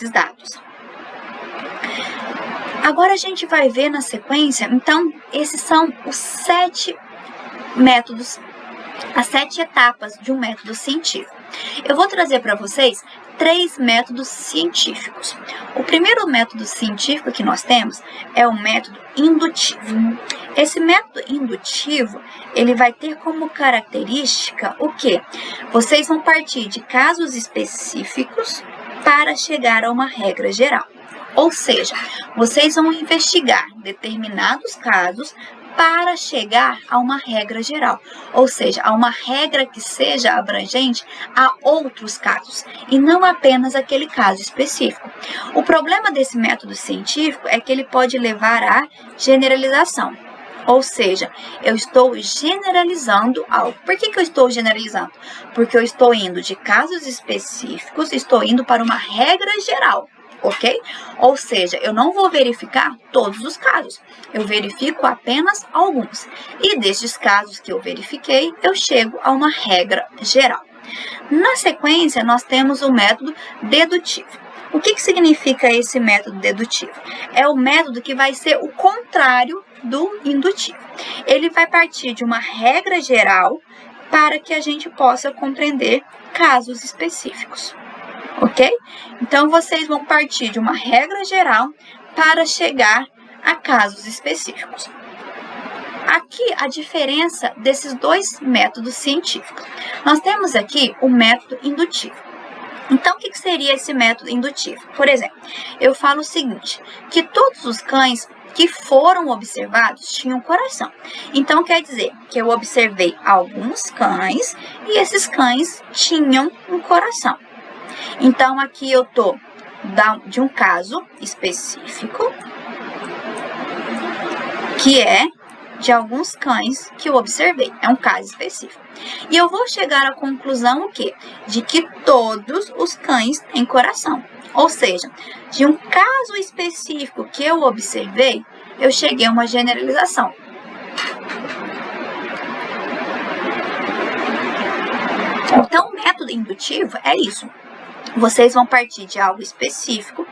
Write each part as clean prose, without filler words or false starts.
dados. Agora a gente vai ver na sequência, então, esses são os 7 métodos, as 7 etapas de um método científico. Eu vou trazer para vocês 3 métodos científicos. O primeiro método científico que nós temos é o método indutivo. Esse método indutivo, ele vai ter como característica o quê? Vocês vão partir de casos específicos para chegar a uma regra geral. Ou seja, vocês vão investigar determinados casos para chegar a uma regra geral, ou seja, a uma regra que seja abrangente a outros casos, e não apenas aquele caso específico. O problema desse método científico é que ele pode levar à generalização, ou seja, eu estou generalizando algo. Por que eu estou generalizando? Porque eu estou indo de casos específicos, estou indo para uma regra geral. Ok? Ou seja, eu não vou verificar todos os casos, eu verifico apenas alguns. E destes casos que eu verifiquei, eu chego a uma regra geral. Na sequência, nós temos o método dedutivo. O que significa esse método dedutivo? É o método que vai ser o contrário do indutivo. Ele vai partir de uma regra geral para que a gente possa compreender casos específicos. Ok? Então, vocês vão partir de uma regra geral para chegar a casos específicos. Aqui, a diferença desses 2 métodos científicos. Nós temos aqui o método indutivo. Então, o que seria esse método indutivo? Por exemplo, eu falo o seguinte, que todos os cães que foram observados tinham coração. Então, quer dizer que eu observei alguns cães e esses cães tinham um coração. Então, aqui eu estou de um caso específico, que é de alguns cães que eu observei. É um caso específico. E eu vou chegar à conclusão o quê? De que todos os cães têm coração. Ou seja, de um caso específico que eu observei, eu cheguei a uma generalização. Então, o método indutivo é isso. Vocês vão partir de algo específico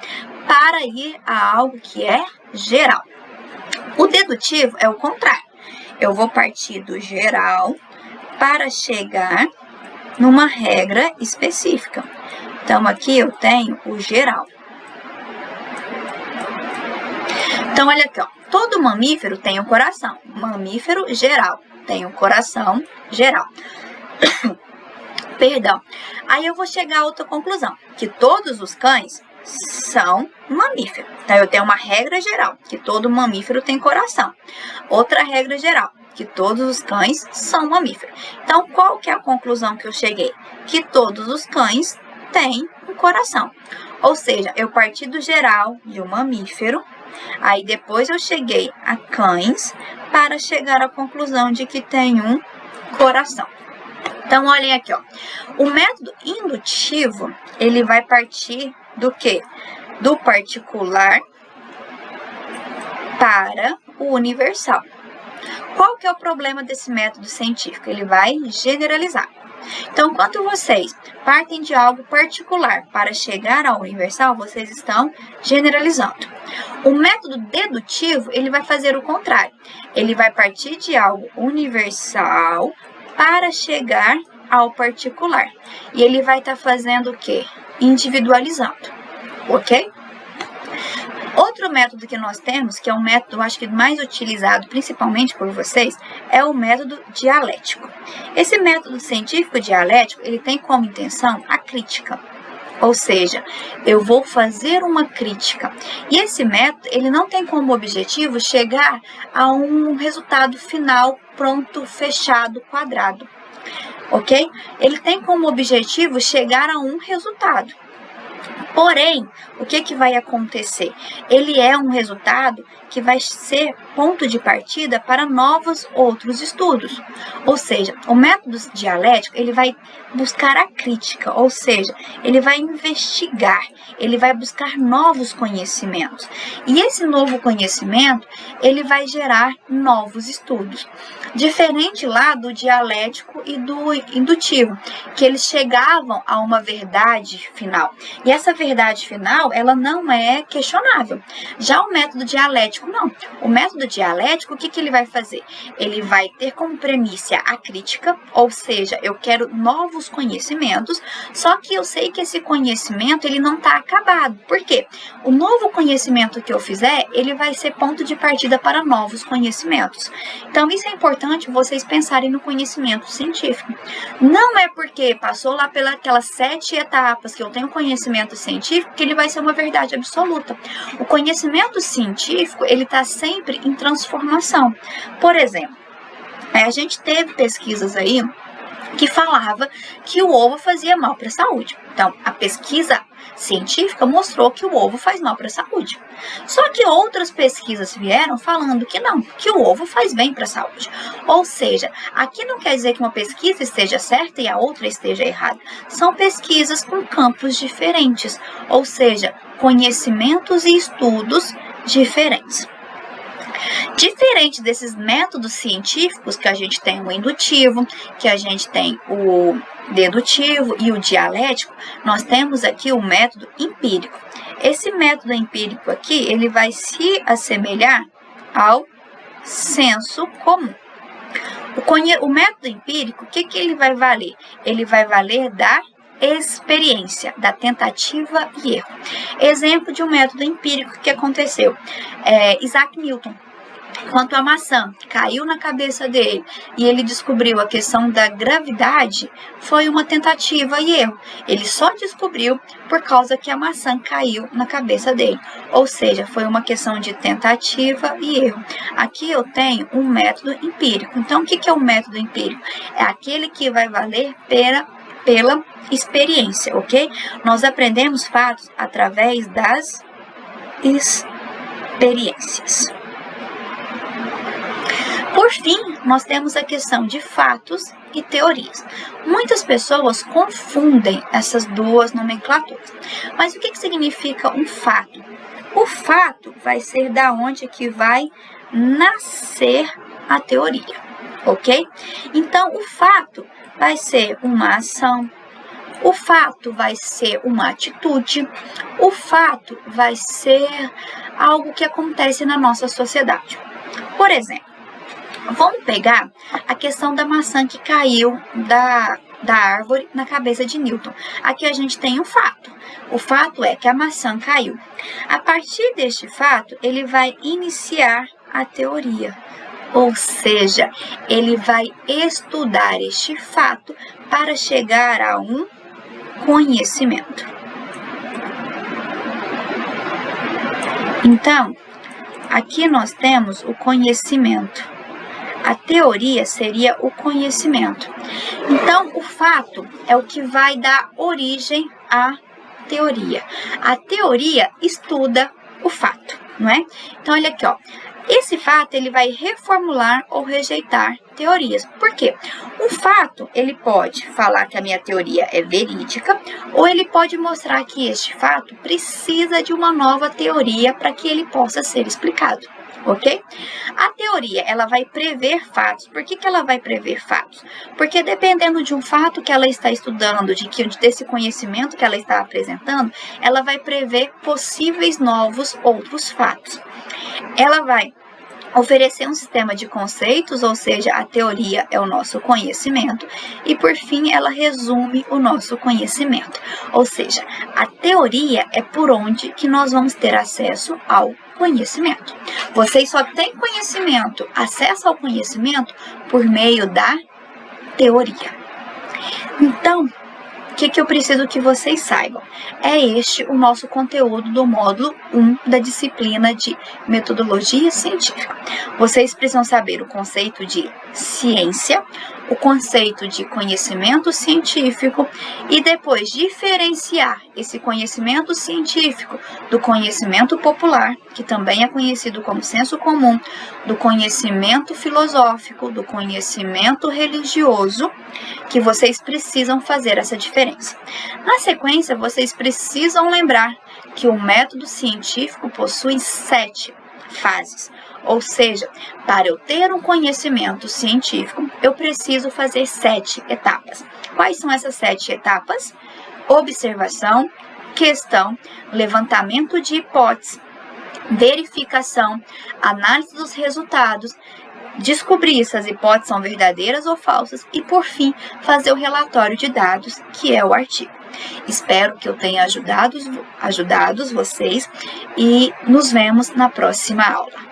para ir a algo que é geral. O dedutivo é o contrário. Eu vou partir do geral para chegar numa regra específica. Então, aqui eu tenho o geral. Então, olha aqui, ó. Todo mamífero tem um coração. Mamífero geral tem um coração geral. Perdão. Aí eu vou chegar a outra conclusão, que todos os cães são mamíferos. Então, eu tenho uma regra geral, que todo mamífero tem coração. Outra regra geral, que todos os cães são mamíferos. Então, qual que é a conclusão que eu cheguei? Que todos os cães têm um coração. Ou seja, eu parti do geral de um mamífero, aí depois eu cheguei a cães para chegar à conclusão de que tem um coração. Então, olhem aqui, ó. O método indutivo, ele vai partir do quê? Do particular para o universal. Qual que é o problema desse método científico? Ele vai generalizar. Então, quando vocês partem de algo particular para chegar ao universal, vocês estão generalizando. O método dedutivo, ele vai fazer o contrário. Ele vai partir de algo universal para chegar ao particular. E ele vai estar fazendo o quê? Individualizando. Ok? Outro método que nós temos, que é um método, acho que mais utilizado principalmente por vocês, é o método dialético. Esse método científico dialético, ele tem como intenção a crítica. Ou seja, eu vou fazer uma crítica. E esse método, ele não tem como objetivo chegar a um resultado final pronto, fechado, quadrado. Ok? Ele tem como objetivo chegar a um resultado. Porém, o que vai acontecer? Ele é um resultado que vai ser ponto de partida para novos outros estudos. Ou seja, o método dialético, ele vai buscar a crítica, ou seja, ele vai investigar, ele vai buscar novos conhecimentos. E esse novo conhecimento, ele vai gerar novos estudos. Diferente lá do dialético e do indutivo, que eles chegavam a uma verdade final. E essa verdade verdade final, ela não é questionável. Já o método dialético, não. O método dialético, o que ele vai fazer? Ele vai ter como premissa a crítica, ou seja, eu quero novos conhecimentos, só que eu sei que esse conhecimento, ele não está acabado. Por quê? O novo conhecimento que eu fizer, ele vai ser ponto de partida para novos conhecimentos. Então, isso é importante vocês pensarem no conhecimento científico. Não é porque passou lá pelas 7 etapas que eu tenho conhecimento científico que ele vai ser uma verdade absoluta. O conhecimento científico, ele está sempre em transformação. Por exemplo, a gente teve pesquisas aí que falava que o ovo fazia mal para a saúde. Então, a pesquisa científica mostrou que o ovo faz mal para a saúde. Só que outras pesquisas vieram falando que não, que o ovo faz bem para a saúde. Ou seja, aqui não quer dizer que uma pesquisa esteja certa e a outra esteja errada. São pesquisas com campos diferentes, ou seja, conhecimentos e estudos diferentes. Diferente desses métodos científicos, que a gente tem o indutivo, que a gente tem o dedutivo e o dialético, nós temos aqui o método empírico. Esse método empírico aqui, ele vai se assemelhar ao senso comum. O método empírico, o que ele vai valer? Ele vai valer da experiência, da tentativa e erro. Exemplo de um método empírico que aconteceu. Isaac Newton, quando a maçã caiu na cabeça dele e ele descobriu a questão da gravidade, foi uma tentativa e erro. Ele só descobriu por causa que a maçã caiu na cabeça dele. Ou seja, foi uma questão de tentativa e erro. Aqui eu tenho um método empírico. Então, o que é o método empírico? É aquele que vai valer pela experiência, ok? Nós aprendemos fatos através das experiências. Por fim, nós temos a questão de fatos e teorias. Muitas pessoas confundem essas duas nomenclaturas. Mas o que significa um fato? O fato vai ser da onde que vai nascer a teoria, ok? Então, o fato vai ser uma ação, o fato vai ser uma atitude, o fato vai ser algo que acontece na nossa sociedade. Por exemplo, vamos pegar a questão da maçã que caiu da árvore na cabeça de Newton. Aqui a gente tem um fato. O fato é que a maçã caiu. A partir deste fato, ele vai iniciar a teoria. Ou seja, ele vai estudar este fato para chegar a um conhecimento. Então, aqui nós temos o conhecimento. A teoria seria o conhecimento. Então, o fato é o que vai dar origem à teoria. A teoria estuda o fato, não é? Então, olha aqui, ó. Esse fato, ele vai reformular ou rejeitar teorias. Por quê? O fato, ele pode falar que a minha teoria é verídica, ou ele pode mostrar que este fato precisa de uma nova teoria para que ele possa ser explicado. Ok? A teoria, ela vai prever fatos. Por que ela vai prever fatos? Porque dependendo de um fato que ela está estudando, desse conhecimento que ela está apresentando, ela vai prever possíveis novos outros fatos. Ela vai oferecer um sistema de conceitos, ou seja, a teoria é o nosso conhecimento, e por fim ela resume o nosso conhecimento. Ou seja, a teoria é por onde que nós vamos ter acesso ao conhecimento. Vocês só têm conhecimento, acesso ao conhecimento por meio da teoria. Então, o que eu preciso que vocês saibam? É este o nosso conteúdo do módulo 1 da disciplina de metodologia científica. Vocês precisam saber o conceito de ciência, o conceito de conhecimento científico e depois diferenciar esse conhecimento científico do conhecimento popular, que também é conhecido como senso comum, do conhecimento filosófico, do conhecimento religioso, que vocês precisam fazer essa diferença. Na sequência, vocês precisam lembrar que o método científico possui 7 fases. Ou seja, para eu ter um conhecimento científico, eu preciso fazer 7 etapas. Quais são essas 7 etapas? Observação, questão, levantamento de hipóteses, verificação, análise dos resultados, descobrir se as hipóteses são verdadeiras ou falsas e, por fim, fazer o relatório de dados, que é o artigo. Espero que eu tenha ajudado vocês e nos vemos na próxima aula.